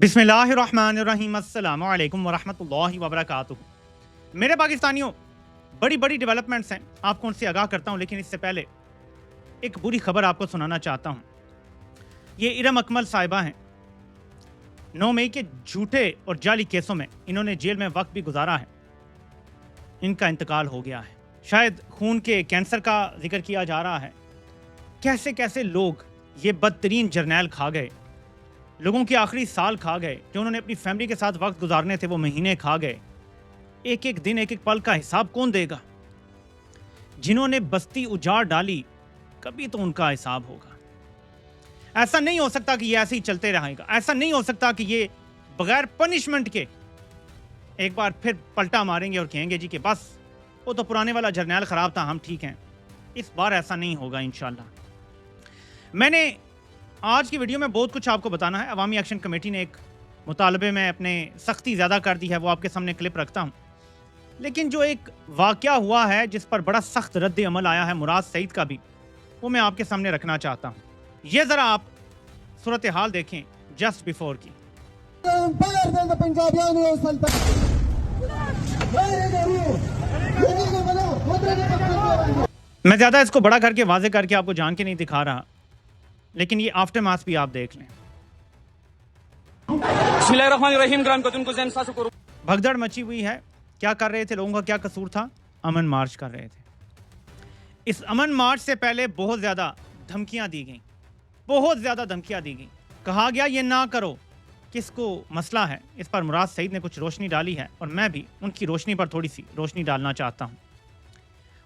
बिस्मिल्लाहिर्रहमानिर्रहीम अस्सलामु अलैकुम वरहमतुल्लाहि वबरकातुहू। मेरे पाकिस्तानियों, बड़ी बड़ी डेवलपमेंट्स हैं, आपको उनसे आगाह करता हूं, लेकिन इससे पहले एक बुरी खबर आपको सुनाना चाहता हूं। ये इरम अकमल साहिबा हैं। 9 मई के झूठे और जाली केसों में इन्होंने जेल में वक्त भी गुजारा है। इनका इंतकाल हो गया है। शायद खून के कैंसर का जिक्र किया जा रहा है। कैसे कैसे लोग ये बदतरीन जर्नैल खा गए, लोगों के आखिरी साल खा गए, जो उन्होंने अपनी फैमिली के साथ वक्त गुजारने थे वो महीने खा गए। एक एक दिन, एक एक पल का हिसाब कौन देगा? जिन्होंने बस्ती उजाड़ डाली, कभी तो उनका हिसाब होगा। ऐसा नहीं हो सकता कि ये ऐसे ही चलते रहेगा। ऐसा नहीं हो सकता कि ये बगैर पनिशमेंट के एक बार फिर पलटा मारेंगे और कहेंगे जी कि बस वो तो पुराने वाला जर्नैल खराब था, हम ठीक हैं। इस बार ऐसा नहीं होगा इंशाल्लाह। मैंने आज की वीडियो में बहुत कुछ आपको बताना है। अवामी एक्शन कमेटी ने एक मुतालबे में अपने सख्ती ज़्यादा कर दी है, वो आपके सामने क्लिप रखता हूँ। लेकिन जो एक वाक़या हुआ है जिस पर बड़ा सख्त रद्द अमल आया है मुराद सईद का भी, वो मैं आपके सामने रखना चाहता हूँ। ये ज़रा आप सूरत हाल देखें जस्ट बिफोर की। मैं ज़्यादा इसको बड़ा करके वाजे करके आपको जान के नहीं दिखा रहा, लेकिन ये आफ्टर मास भी आप देख लें। भगदड़ मची हुई है। क्या कर रहे थे लोगों का, क्या कसूर था? अमन मार्च कर रहे थे। इस अमन मार्च से पहले बहुत ज़्यादा धमकियां दी गई, बहुत ज़्यादा धमकियां दी गई। कहा गया ये ना करो। किसको मसला है, इस पर मुराद सईद ने कुछ रोशनी डाली है और मैं भी उनकी रोशनी पर थोड़ी सी रोशनी डालना चाहता हूँ।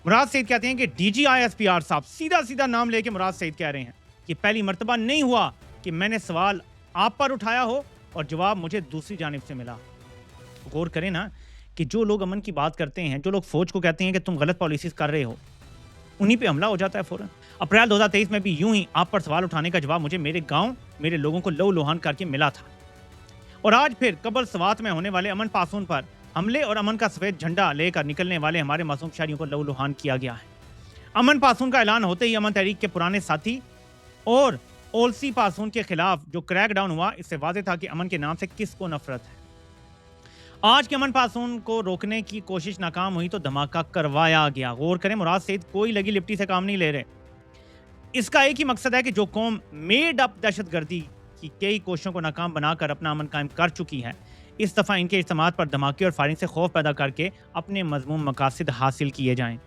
मुराद सईद कहते हैं कि DGISPR साहब, सीधा सीधा नाम लेके मुराद सईद कह रहे हैं कि पहली मर्तबा नहीं हुआ कि मैंने सवाल आप पर उठाया हो और जवाब मुझे दूसरी जानिब से मिला। गौर करें ना कि जो लोग अमन की बात करते हैं, जो लोग फौज को कहते हैं कि तुम गलत पॉलिसीज कर रहे हो, उन्हीं पे हमला हो जाता है फ़ौरन। अप्रैल 2023 में भी यूं ही आप पर सवाल उठाने का जवाब मुझे मेरे गांव, मेरे लोगों को लहू लुहान करके मिला था। और आज फिर कबल सवात में होने वाले अमन पासून पर हमले और अमन का सफ़ेद झंडा लेकर निकलने वाले हमारे मासूम शहरियों को लहू लुहान किया गया है। अमन पासून का ऐलान होते ही अमन तहरीक के पुराने साथी और ओलसी पासून के खिलाफ जो क्रैकडाउन हुआ, इससे वाज़ेह था कि अमन के नाम से किसको नफरत है। आज के अमन पासून को रोकने की कोशिश नाकाम हुई तो धमाका करवाया गया। गौर करें, मुराद सईद कोई लगी लिपटी से काम नहीं ले रहे। इसका एक ही मकसद है कि जो कौम मेड अप दहशतगर्दी की कई कोशिशों को नाकाम बनाकर अपना अमन कायम कर चुकी है, इस दफ़ा इनके इज्तिमात पर धमाके और फायरिंग से खौफ पैदा करके अपने मज़मूम मकासद हासिल किए जाएं।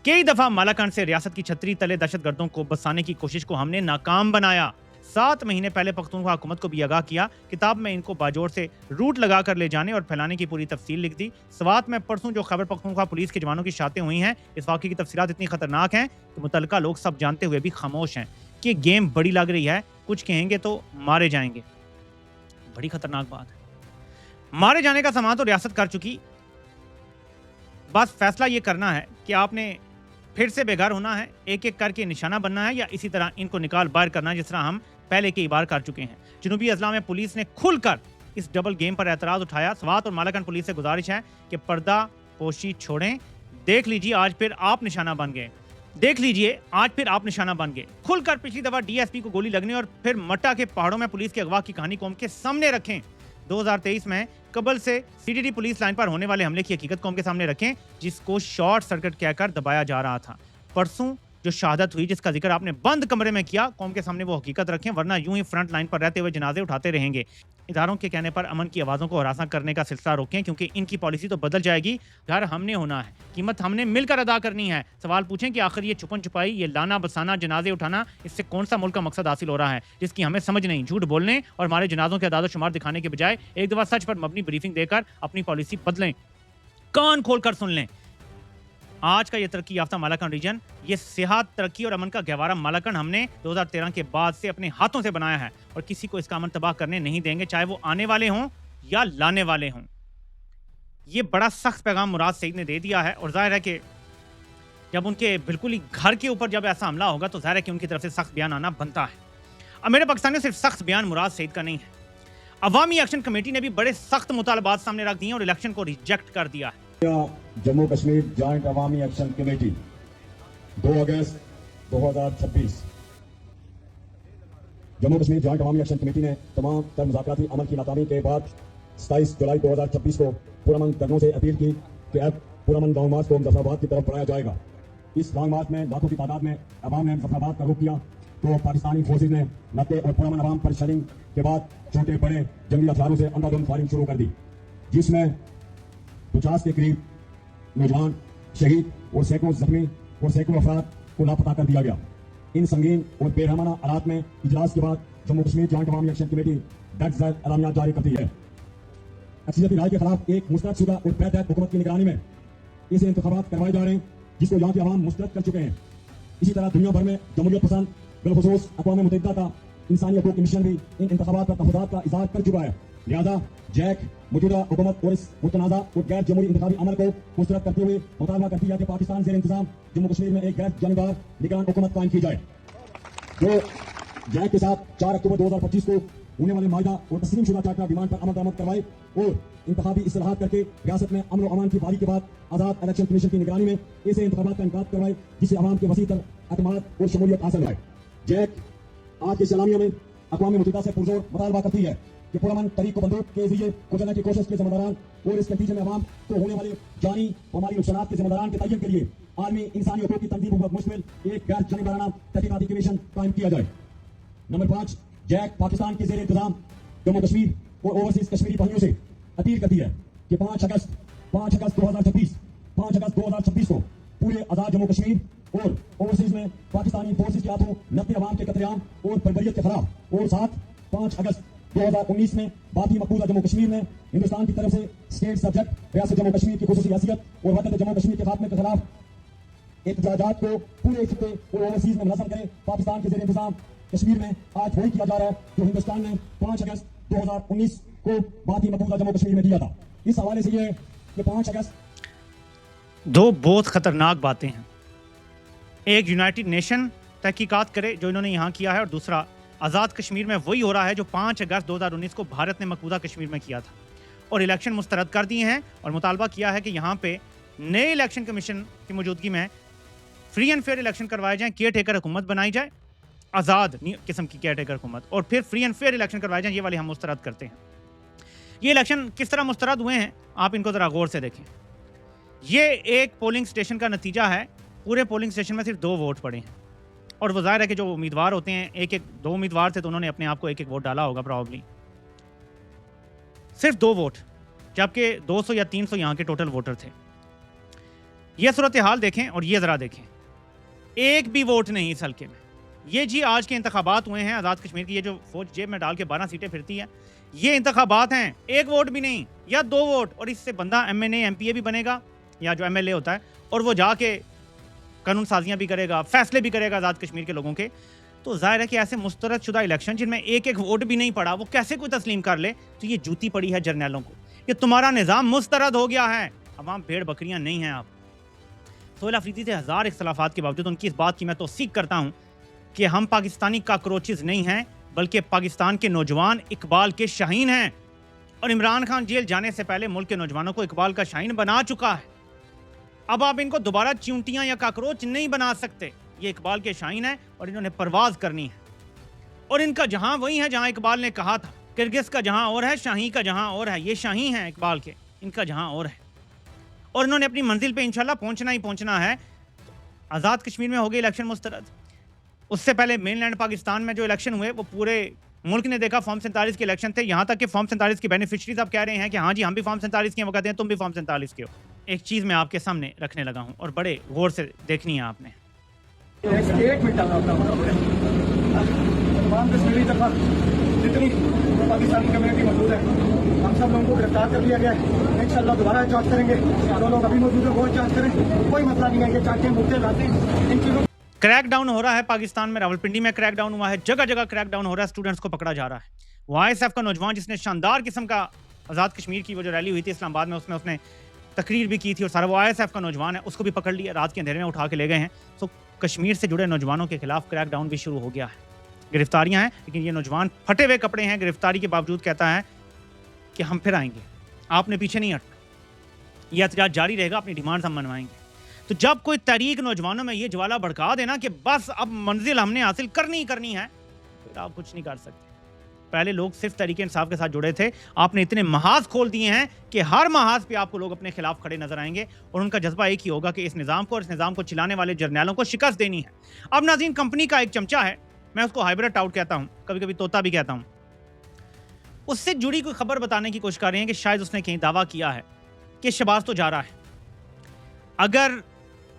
कई दफा मालाकांड से रियासत की छतरी तले दहशतगर्दों को बसाने की कोशिश को हमने नाकाम बनाया। 7 महीने पहले पख्तूनख्वा हुकूमत को भी आगाह किया। किताब में इनको बाजोर से रूट लगा कर ले जाने और फैलाने की पूरी तफसील लिख दी। स्वात में परसों जो खबर पख्तूनख्वा पुलिस के जवानों की शातें हुई हैं, इस वाक़े की तफसीलात इतनी खतरनाक हैं कि मुतल्लिका लोग सब जानते हुए भी खामोश हैं कि गेम बड़ी लग रही है, कुछ कहेंगे तो मारे जाएंगे। बड़ी खतरनाक बात है। मारे जाने का सामान तो रियासत कर चुकी, बस फैसला ये करना है कि आपने फिर से बेघर होना है, एक एक करके निशाना बनना है, या इसी तरह इनको निकाल बाहर करना है जिस तरह हम पहले कई बार कर चुके हैं। जनूबी अजला में पुलिस ने खुलकर इस डबल गेम पर एतराज उठाया। स्वात और मालाकान पुलिस से गुजारिश है कि पर्दा पोशी छोड़ें। देख लीजिए आज फिर आप निशाना बन गए। देख लीजिए आज फिर आप निशाना बन गए। खुलकर पिछली दफा DSP को गोली लगने और फिर मट्टा के पहाड़ों में पुलिस के अगवा की कहानी कौम के सामने रखें। 2023 में कबल से CTD पुलिस लाइन पर होने वाले हमले की हकीकत कौम के सामने रखें, जिसको शॉर्ट सर्किट कहकर दबाया जा रहा था। परसों जो शहादत हुई, जिसका जिक्र आपने बंद कमरे में किया, कौम के सामने वो हकीकत रखें, वरना यूं ही फ्रंट लाइन पर रहते हुए जनाजे उठाते रहेंगे। इदारों के कहने पर अमन की आवाज़ों को हरासा करने का सिलसिला रोकें, क्योंकि इनकी पॉलिसी तो बदल जाएगी। घर हमने होना है, कीमत हमने मिलकर अदा करनी है। सवाल पूछें कि आखिर ये छुपन छुपाई, ये लाना बसाना, जनाजे उठाना, इससे कौन सा मुल्क का मकसद हासिल हो रहा है, जिसकी हमें समझ नहीं। झूठ बोलने और हमारे जनाजों के अदाद शुमार दिखाने के बजाय एक दफ़ा सच पर मबनी ब्रीफिंग देकर अपनी पॉलिसी बदलें। कान खोल कर सुन लें। आज का ये तरक्की याफ्ता मालाकान रीजन, ये सेहत, तरक्की और अमन का गहवारा मालाकान हमने 2013 के बाद से अपने हाथों से बनाया है और किसी को इसका अमन तबाह करने नहीं देंगे, चाहे वो आने वाले हों या लाने वाले हों। ये बड़ा सख्त पैगाम मुराद सईद ने दे दिया है और जाहिर है कि जब उनके बिल्कुल ही घर के ऊपर जब ऐसा हमला होगा तो जाहिर है कि उनकी तरफ से सख्त बयान आना बनता है। अब मेरे पाकिस्तान में सिर्फ सख्त बयान मुराद सईद का नहीं है, अवामी एक्शन कमेटी ने भी बड़े सख्त मुतालबात सामने रख दिए और इलेक्शन को रिजेक्ट कर दिया है। जम्मू कश्मीर जॉइंट अवामी एक्शन कमेटी 2 अगस्त 2026 जम्मू कश्मीर जॉइंट अवामी एक्शन कमेटी ने तमाम तर मुज़ाकराती अमल की नाकामी के बाद 27 जुलाई 2026 को पुरअमन करनों से अपील की कि अब पुरअमन लॉन्ग मार्च को मुजफ्फराबाद की तरफ बढ़ाया जाएगा। इस लॉन्ग मार्च में लाखों की तादाद में अवाम ने मुजफ्फराबाद का रुख किया तो पाकिस्तानी फोर्सेज ने नत्ते और पुरअमन अवाम पर शेलिंग के बाद छोटे बड़े जंगी हथियारों से अंधाधुंध फायरिंग शुरू कर दी, जिसमें 50 के करीब नौजवान शहीद और सैकड़ों जख्मी और सैकड़ों अफराद को लापता कर दिया गया। इन संगीन और बेरहमाना हालात में इजलास के बाद जम्मू कश्मीर जॉइंट अवामी एक्शन कमेटी डट एलानिया जारी करती है। अक्सरियती राय के खिलाफ एक मुस्तरदशुदा और बैतहत हुकूमत की निगरानी में ऐसे इंतखाबात करवाए जा रहे हैं जिसको यहाँ के अवाम मुस्तरद कर चुके हैं। इसी तरह दुनिया भर में जमहूरियत पसंद बिलखुसूस अक़वाम मुत्तहिदा का इंसानी हकूक़ कमीशन भी इन इंतखाबात पर तहफ़्फ़ुज़ात का इज़हार कर चुका है। लिहाजा जैक मौजूदा हुकूमत और इस मुतनाज़ा और गैर जमहूरी इंतखाबी अमल को मुस्तरद करते हुए मुतालबा करती है कि पाकिस्तान ज़ेर इंतज़ाम जम्मू कश्मीर में एक गैर जानिबदार निगरान हुकूमत कायम की जाए, जो जैक के साथ 4 अक्टूबर 2025 को होने वाले मायदा और तस्लीम शुदा चार्टर डिमांड पर अमल दरामद करवाए और इंतखाबी इस्लाहात करके रियासत में अमन और अमान की बहाली के बाद आज़ाद इलेक्शन कमीशन की निगरानी में ऐसे इंतखाबात का इनकाद करवाए जिससे अवाम के वसी तर अतमाद और शमूलियत हासिल है। जैक आज की सलामियों में अक़वाम मुत्तहिदा से पुरजोर मुतालबा करती है कि पुरअमन तरीक को बंदूक के जरिए कुचलने की कोशिश के जिम्मेदारान और इस नतीजे में अवाम को होने वाले जानी व माली नुकसानात के जिम्मेदारान के तयन के लिए आलमी इंसानी हकूक़ की तंजीम पर मुश्तमिल एक गैर जानिबदाराना तहकीकाती कमीशन कायम किया जाए। नंबर 5, जैक पाकिस्तान के ज़ेर इंतज़ाम जम्मू कश्मीर और ओवरसीज कश्मीरी भाइयों से अपील करती है कि 5 अगस्त 2026 को पूरे आज़ाद जम्मू कश्मीर और ओवरसीज में पाकिस्तानी फोर्सेज के हाथों नब्बे अवाम के कत्लेआम और बर्बरियत के खिलाफ और 5 अगस्त 2019 में बाकी मकबूजा जम्मू कश्मीर में हिंदुस्तान की तरफ से स्टेट सब्जेक्ट रियासत जम्मू कश्मीर की खुसूसी हैसियत और वतन जम्मू कश्मीर के खात्मे के खिलाफ एहतजाजात को पूरे खित्ते और ओवरसीज में मुनज़्ज़म करें। पाकिस्तान के ज़ेर इंतज़ाम कश्मीर में आज वही किया जा रहा है जो हिंदुस्तान ने 5 अगस्त 2019 को बाकी मकबूजा जम्मू कश्मीर में किया था। इस हवाले से ये है कि 5 अगस्त दो बहुत खतरनाक बातें हैं। एक यूनाइटेड नेशन तहकीकात करे जो इन्होंने यहाँ किया है, और दूसरा आज़ाद कश्मीर में वही हो रहा है जो 5 अगस्त 2019 को भारत ने मकबूजा कश्मीर में किया था और इलेक्शन मुस्तरद कर दिए हैं और मुतालबा किया है कि यहाँ पे नए इलेक्शन कमीशन की मौजूदगी में फ्री एंड फेयर इलेक्शन करवाए जाएं, केयर टेकर हुकूमत बनाई जाए, आज़ाद किस्म की केयर टेकर हुकूमत, और फिर फ्री एंड फेयर इलेक्शन करवाए जाएं। ये वाले हम मुस्तरद करते हैं। ये इलेक्शन किस तरह मुस्तरद हुए हैं आप इनको ज़रा गौर से देखें। ये एक पोलिंग स्टेशन का नतीजा है। पूरे पोलिंग स्टेशन में सिर्फ 2 वोट पड़े हैं और वो जाहिर है कि जो उम्मीदवार होते हैं 2 उम्मीदवार थे तो उन्होंने अपने आप को एक वोट डाला होगा प्रॉब्ली। सिर्फ 2 वोट जबकि 200 या 300 यहाँ के टोटल वोटर थे। ये सूरत हाल देखें और ये ज़रा देखें, एक भी वोट नहीं इस हल्के में। ये जी आज के इंतखाबात हुए हैं आज़ाद कश्मीर की। ये जो फौज जेब में डाल के 12 सीटें फिरती है, ये इंतखाबात हैं। 1 वोट भी नहीं या 2 वोट, और इससे बंदा MNA MPA भी बनेगा या जो MLA होता है, और वो जाके कानून साजियाँ भी करेगा, फैसले भी करेगा आज़ाद कश्मीर के लोगों के। तो जाहिर है कि ऐसे मुस्तरद शुदा इलेक्शन जिनमें एक वोट भी नहीं पड़ा वो कैसे कोई तस्लीम कर ले। तो ये जूती पड़ी है जर्नैलों को कि तुम्हारा निज़ाम मुस्तरद हो गया है, अवाम भेड़ बकरियाँ नहीं हैं आप। सोहेल अफरीदी से 1000 इख्तलाफात के बावजूद उनकी इस बात की मैं तौसीक करता हूँ कि हम पाकिस्तानी काकरोचेस नहीं हैं बल्कि पाकिस्तान के नौजवान इकबाल के शाहीन हैं, और इमरान खान जेल जाने से पहले मुल्क के नौजवानों को इकबाल का शाहीन बना चुका है। अब आप इनको दोबारा चींटियां या काकरोच नहीं बना सकते। ये इकबाल के शाहीन है और इन्होंने परवाज करनी है, और इनका जहां वही है जहां इकबाल ने कहा था, किर्गिज का जहां और है, शाही का जहां और है। ये शाही हैं इकबाल के, इनका जहां और है, और इन्होंने अपनी मंजिल पे इंशाल्लाह पहुंचना ही पहुंचना है। आज़ाद कश्मीर में हो गए इलेक्शन मुस्तरद। उससे पहले मेनलैंड पाकिस्तान में जो इलेक्शन हुए वो पूरे मुल्क ने देखा। फॉर्म 47 के इलेक्शन थे, यहाँ तक कि फॉर्म 47 के बेनिफिशरीज अब कह रहे हैं कि हाँ जी हम भी फॉर्म 47 के, वो कहते हैं तुम भी फॉर्म 47 के हो। एक चीज़ मैं आपके सामने रखने लगा हूँ और बड़े गौर से देखनी है आपने। एक मिनट तमाम कश्मीरी तरफा जितनी पाकिस्तानी कम्युनिटी मौजूद है हम सब लोगों को गिरफ्तार कर लिया गया है। इंशाल्लाह दोबारा जांच करेंगे। जो लोग अभी मौजूद है वो जांच करें, कोई मसला नहीं है। ये चाटे मुद्दे लाते हैं इन चीज़ों। क्रैकडाउन हो रहा है पाकिस्तान में, रावलपिंडी में क्रैकडाउन हुआ है, जगह जगह क्रैकडाउन हो रहा है, स्टूडेंट्स को पकड़ा जा रहा है। वो ISF का नौजवान जिसने शानदार किस्म का आज़ाद कश्मीर की वो जो रैली हुई थी इस्लामाबाद में, उसमें उसने तकरीर भी की थी और सारा, वो ISF का नौजवान है, उसको भी पकड़ लिया, रात के अंधेरे में उठा के ले गए हैं। तो कश्मीर से जुड़े नौजवानों के खिलाफ क्रैकडाउन भी शुरू हो गया है। गिरफ्तारियां हैं, लेकिन ये नौजवान फटे हुए कपड़े हैं, गिरफ्तारी के बावजूद कहता है कि हम फिर आएंगे, आपने पीछे नहीं हटना, यह एहतजाज जारी रहेगा, अपनी डिमांड्स हम मनवाएंगे। तो जब कोई तहरीक नौजवानों में ये ज्वाला भड़का देना कि बस अब मंजिल हमने हासिल करनी ही करनी है, फिर आप कुछ नहीं कर सकते। पहले लोग सिर्फ तहरीक इंसाफ के साथ जुड़े थे, आपने इतने महाज खोल दिए हैं कि हर महाज पे आपको लोग अपने खिलाफ खड़े नजर आएंगे और उनका जज्बा एक ही होगा कि इस निज़ाम को और इस निज़ाम को चिल्लाने वाले जर्नैलों को शिकस्त देनी है। अब नाज़रीन, कंपनी का एक चमचा है, मैं उसको हाइब्रिड टाउट कहता हूँ, कभी कभी तोता भी कहता हूँ, उससे जुड़ी कोई खबर बताने की कोशिश कर रहे हैं कि शायद उसने कहीं दावा किया है कि शहबाज तो जा रहा है, अगर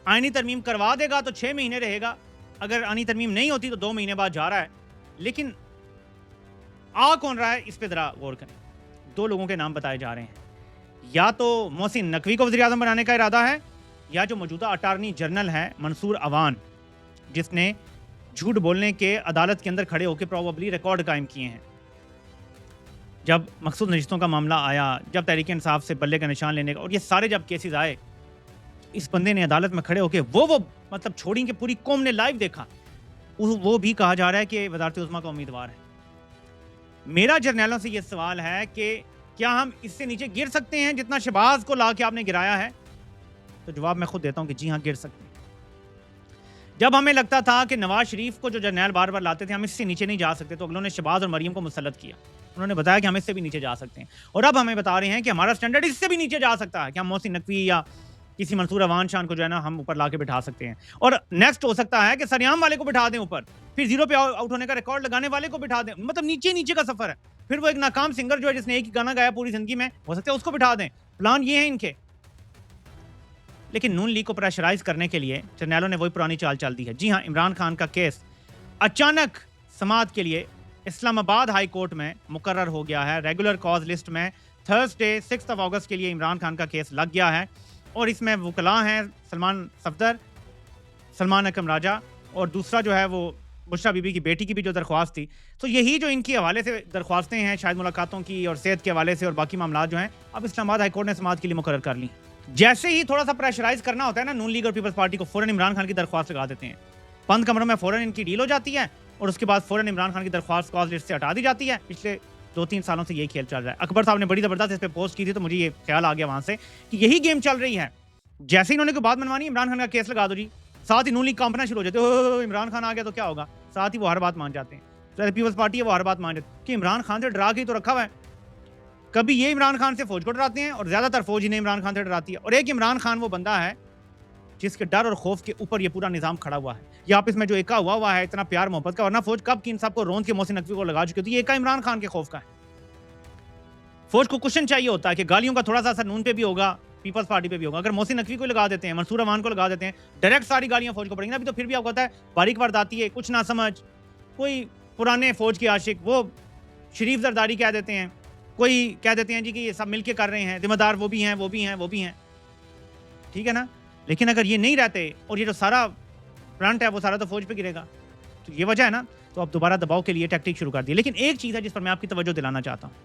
आईनी तरमीम करवा देगा तो 6 महीने रहेगा, अगर आईनी तरमीम नहीं होती तो 2 महीने बाद जा रहा है। लेकिन आ कौन रहा है, इस पे जरा गौर करें। 2 लोगों के नाम बताए जा रहे हैं, या तो मोहसिन नकवी को वज़ीर आज़म बनाने का इरादा है, या जो मौजूदा अटार्नी जनरल है मंसूर अवान, जिसने झूठ बोलने के अदालत के अंदर खड़े होकर प्रोबेबली रिकॉर्ड कायम किए हैं। जब मकसूद नशिस्तों का मामला आया, जब तहरीक इंसाफ से बल्ले का निशान लेने का, और ये सारे जब केसेस आए, इस बंदे ने अदालत में खड़े होकर वो मतलब छोड़ी कि पूरी कौम ने लाइव देखा, वो भी कहा जा रहा है कि वज़ारत उज़्मा का उम्मीदवार है। मेरा जर्नैलों से ये सवाल है कि क्या हम इससे नीचे गिर सकते हैं जितना शहबाज को ला के आपने गिराया है? तो जवाब मैं खुद देता हूं कि जी हाँ, गिर सकते हैं। जब हमें लगता था कि नवाज शरीफ को जो जर्नैल बार बार लाते थे हम इससे नीचे नहीं जा सकते, तो अगलों ने शहबाज और मरियम को मुसल्लत किया, उन्होंने बताया कि हम इससे भी नीचे जा सकते हैं, और अब हमें बता रहे हैं कि हमारा स्टैंडर्ड इससे भी नीचे जा सकता है कि हम मोहसिन नकवी या किसी मंसूर अवान शान को जो है ना हम ऊपर ला के बिठा सकते हैं, और नेक्स्ट हो सकता है कि सरेआम वाले को बिठा दें ऊपर, फिर 0 पे आउट होने का रिकॉर्ड लगाने वाले को बिठा दें, मतलब नीचे नीचे का सफर है। फिर वो एक नाकाम सिंगर जो है जिसने एक ही गाना गाया पूरी जिंदगी में, हो सकता है उसको बिठा दें। प्लान ये है इनके। लेकिन नून लीग को प्रेशराइज करने के लिए जर्नैलों ने वही पुरानी चाल चल दी है। जी हाँ, इमरान खान का केस अचानक समाअत के लिए इस्लामाबाद हाई कोर्ट में मुकर्रर हो गया है। रेगुलर कॉज लिस्ट में थर्सडे 6 अगस्त के लिए इमरान खान का केस लग गया है, और इसमें वकला हैं सलमान सफदर, सलमान अकरम राजा, और दूसरा जो है वो बुशरा बीबी की बेटी की भी जो दरख्वास्त थी। तो यही जो इनकी हवाले से दरख्वास्तें हैं, शायद मुलाकातों की और सेहत के हवाले से और बाकी मामला जो हैं, अब इस्लामाबाद हाई कोर्ट ने समाअत के लिए मुकर्रर कर ली। जैसे ही थोड़ा सा प्रेशराइज करना होता है ना नून लीग और पीपल्स पार्टी को, फौरन इमरान खान की दरख्वास्त लगा देते हैं। बंद कमरों में फौरन इनकी डील हो जाती है, और उसके बाद फौरन इमरान खान की दरख्वास्त कॉज लिस्ट से हटा दी जाती है। पिछले 2-3 सालों से यही खेल चल रहा है। अकबर साहब ने बड़ी ज़बरदस्त इस पर पोस्ट की थी, तो मुझे ये ख्याल आ गया वहाँ से कि यही गेम चल रही है। जैसे ही इन्होंने कोई बात मनवानी, इमरान खान का केस लगा दो जी, साथ ही नून लीग कांपना शुरू हो जाते हो, इमरान खान आ गया तो क्या होगा, साथ ही वो हर बात मान जाते हैं। तो पीपल्स पार्टी है वो हर बात मान जाती है कि इमरान खान से डरा के ही तो रखा हुआ है। कभी ये इमरान खान से फौज को डराते हैं, और ज़्यादातर फौज इन्हें इमरान खान से डराती है। और एक इमरान खान वो बंदा है जिसके डर और खौफ के ऊपर ये पूरा निज़ाम खड़ा हुआ है। या आप इसमें जो एका हुआ है इतना प्यार मोहब्बत का, वरना फौज कब की इन सबको रोंद के मोहसिन नकवी को लगा चुकी होती है। ये एका इमरान खान के खौफ का है। फौज को क्वेश्चन चाहिए होता है कि गालियों का थोड़ा सा असर नून पे भी होगा, पीपल्स पार्टी पे भी होगा। अगर मोहसिन नकवी को लगा देते हैं, मंसूर अवान को लगा देते हैं, डायरेक्ट सारी गालियां फौज को पड़ेंगी ना। अभी तो फिर भी आपको पता है बारीक वारदाती है, कुछ ना समझ, कोई पुराने फौज के आशिक वो शरीफ जरदारी कह देते हैं, कोई कह देते हैं जी कि ये सब मिलके कर रहे हैं, जिम्मेदार वो भी हैं, वो भी हैं, वो भी हैं, ठीक है ना। लेकिन अगर ये नहीं रहते और ये जो सारा फ्रंट है वो सारा तो फौज पे गिरेगा, तो ये वजह है ना। तो अब दोबारा दबाव के लिए टैक्टिक शुरू कर दी। लेकिन एक चीज़ है जिस पर मैं आपकी तवज्जो दिलाना चाहता हूँ,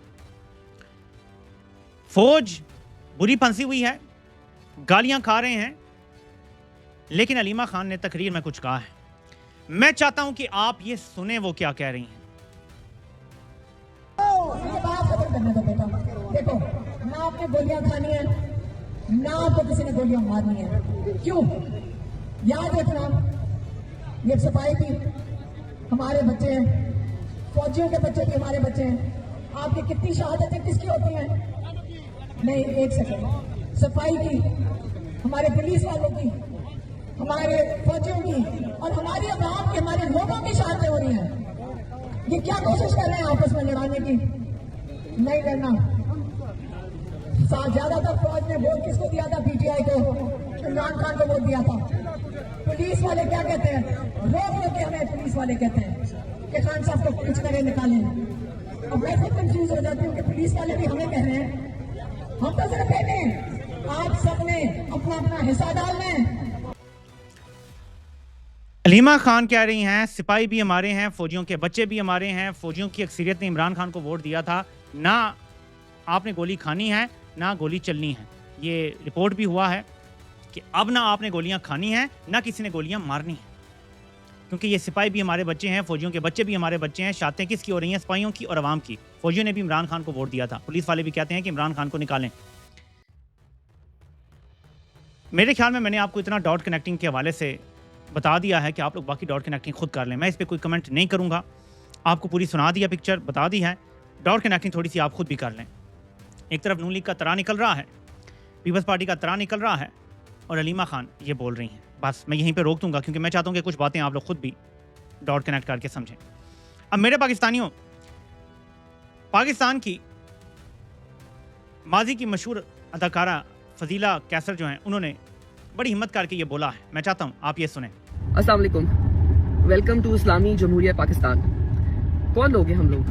फौज बुरी फंसी हुई है, गालियां खा रहे हैं, लेकिन अलीमा खान ने तकरीर में कुछ कहा है। मैं चाहता हूं कि आप ये सुने वो क्या कह रही हैं। देखो, ना आपने गोलियां खानी है, ना आपको किसी ने गोलियां मारनी है। क्यों? याद रखना, ये सफाई भी हमारे बच्चे हैं, फौजियों के बच्चे भी हमारे बच्चे हैं। आपकी कितनी शहादतें किसकी होती हैं? नहीं, एक सेकंड। सफाई की, हमारे पुलिस वालों की, हमारे फौजियों की, और हमारी आवाम की, हमारे लोगों की शहादतें हो रही हैं। ये क्या कोशिश कर रहे हैं आपस में लड़ाने की? नहीं करना। ज्यादातर फौज ने वोट किसको दिया था? पीटीआई को, इमरान खान को वोट दिया था। पुलिस वाले क्या कहते हैं? रोक के हमें पुलिस वाले कहते हैं कि खान साहब को कुछ करे निकालें। अब मैं खुद कंफ्यूज हो जाती हूँ कि पुलिस वाले भी हमें कह रहे हैं, हम तो सिर्फ कहते हैं आप सबने अपना अपना हिस्सा डालना है। अलीमा खान कह रही हैं सिपाही भी हमारे हैं, फौजियों के बच्चे भी हमारे हैं, फौजियों की अक्सरियत ने इमरान खान को वोट दिया था, ना आपने गोली खानी है ना गोली चलनी है। ये रिपोर्ट भी हुआ है कि अब ना आपने गोलियां खानी हैं ना किसी ने गोलियां मारनी हैं, क्योंकि ये सिपाही भी हमारे बच्चे हैं, फौजियों के बच्चे भी हमारे बच्चे हैं। शातें किसकी हो रही हैं? सिपाहियों की और अवाम की। फौजियों ने भी इमरान खान को वोट दिया था, पुलिस वाले भी कहते हैं कि इमरान खान को निकालें। मेरे ख्याल में मैंने आपको इतना डॉट कनेक्टिंग के हवाले से बता दिया है कि आप लोग बाकी डॉट कनेक्टिंग खुद कर लें। मैं इस पर कोई कमेंट नहीं करूँगा। आपको पूरी सुना दिया, पिक्चर बता दी है। डॉट कनेक्टिंग थोड़ी सी आप खुद भी कर लें। एक तरफ नून लीग का तरा निकल रहा है, पीपल्स पार्टी का तरा निकल रहा है, और अलीमा खान ये बोल रही हैं। बस मैं यहीं पे रोक दूंगा क्योंकि मैं चाहता हूँ कि कुछ बातें आप लोग खुद भी डॉट कनेक्ट करके समझें। अब मेरे पाकिस्तानियों, पाकिस्तान की माजी की मशहूर अदाकारा फजीला कैसर जो हैं, उन्होंने बड़ी हिम्मत करके ये बोला है। मैं चाहता हूँ आप ये सुने। अस्सलाम वालेकुम, वेलकम टू इस्लामी जमहूरिया पाकिस्तान। कौन लोग हैं हम लोग?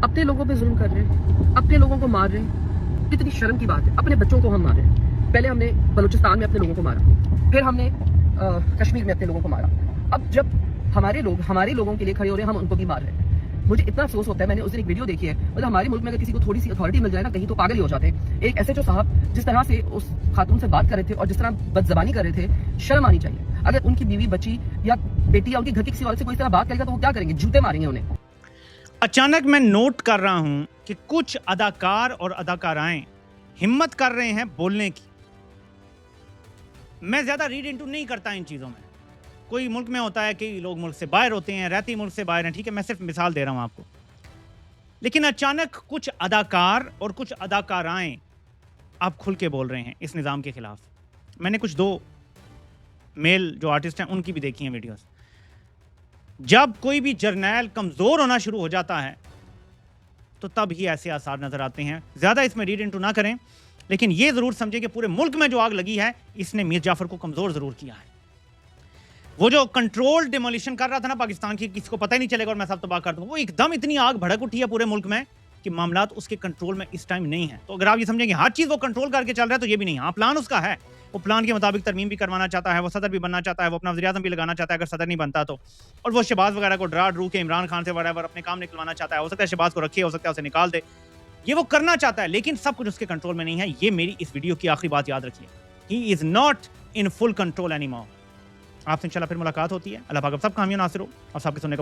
अपने लोगों पे जुल्म कर रहे हैं, अपने लोगों को मार रहे हैं। कितनी शर्म की बात है, अपने बच्चों को हम मार रहे हैं। पहले हमने बलूचिस्तान में अपने लोगों को मारा, फिर हमने कश्मीर में अपने लोगों को मारा। अब जब हमारे लोग हमारे लोगों के लिए खड़े हो रहे हैं, हम उनको भी मार रहे हैं। मुझे इतना अफसोस होता है। मैंने उस दिन एक वीडियो देखी है, मतलब हमारे मुल्क में अगर किसी को थोड़ी सी अथॉरिटी मिल जाए ना, कहीं तो पागल ही हो जाते हैं। एक SHO साहब जिस तरह से उस खातून से बात कर रहे थे और जिस तरह बदजबानी कर रहे थे, शर्म आनी चाहिए। अगर उनकी बीवी बच्ची या बेटी या उनके घर के किसी वाले से कोई इस तरह बात करेगा तो वो क्या करेंगे? जूते मारेंगे उन्हें। अचानक मैं नोट कर रहा हूं कि कुछ अदाकार और अदाकाराएं हिम्मत कर रहे हैं बोलने की। मैं ज्यादा रीड इनटू नहीं करता इन चीजों में। कोई मुल्क में होता है कि लोग मुल्क से बाहर होते हैं, रहते मुल्क से बाहर हैं, ठीक है, मैं सिर्फ मिसाल दे रहा हूं आपको। लेकिन अचानक कुछ अदाकार और कुछ अदाकाराएं आप खुल के बोल रहे हैं इस निज़ाम के खिलाफ। मैंने कुछ 2 मेल जो आर्टिस्ट हैं उनकी भी देखी हैं वीडियोस। जब कोई भी जर्नैल कमज़ोर होना शुरू हो जाता है तो तब ही ऐसे आसार नज़र आते हैं। ज़्यादा इसमें रीड इनटू ना करें, लेकिन ये ज़रूर समझें कि पूरे मुल्क में जो आग लगी है, इसने मीर जाफ़र को कमज़ोर ज़रूर किया है। वो जो कंट्रोल डिमोलिशन कर रहा था ना पाकिस्तान की, किसी को पता ही नहीं चलेगा और मैं सब तबाह कर दूंगा, वो एकदम इतनी आग भड़क उठी है पूरे मुल्क में कि मामलात उसके कंट्रोल में इस टाइम नहीं है। तो अगर आप ये समझेंगे हर चीज़ वो कंट्रोल करके चल रहा है, तो ये भी नहीं। हाँ, प्लान उसका है, वो प्लान के मुताबिक तरमीम भी करवाना चाहता है, वो सदर भी बनना चाहता है, वो अपना वज़ीर-ए-आज़म भी लगाना चाहता है अगर सदर नहीं बनता तो, और वो शहबाज वगैरह को डरा डरू के इमरान खान से वगैरह अपने काम निकलवाना चाहता है। हो सकता है शहबाज को रखे, हो सकता है उसे निकाल दे, ये वो करना चाहता है, लेकिन सब कुछ उसके कंट्रोल में नहीं है। ये मेरी इस वीडियो की आखिरी बात याद रखिए, he is not in full control anymore. आपसे इंशाल्लाह फिर मुलाकात होती है। अल्लाह पाक आप सब कामयाब नासिर हो और सबके सुनने का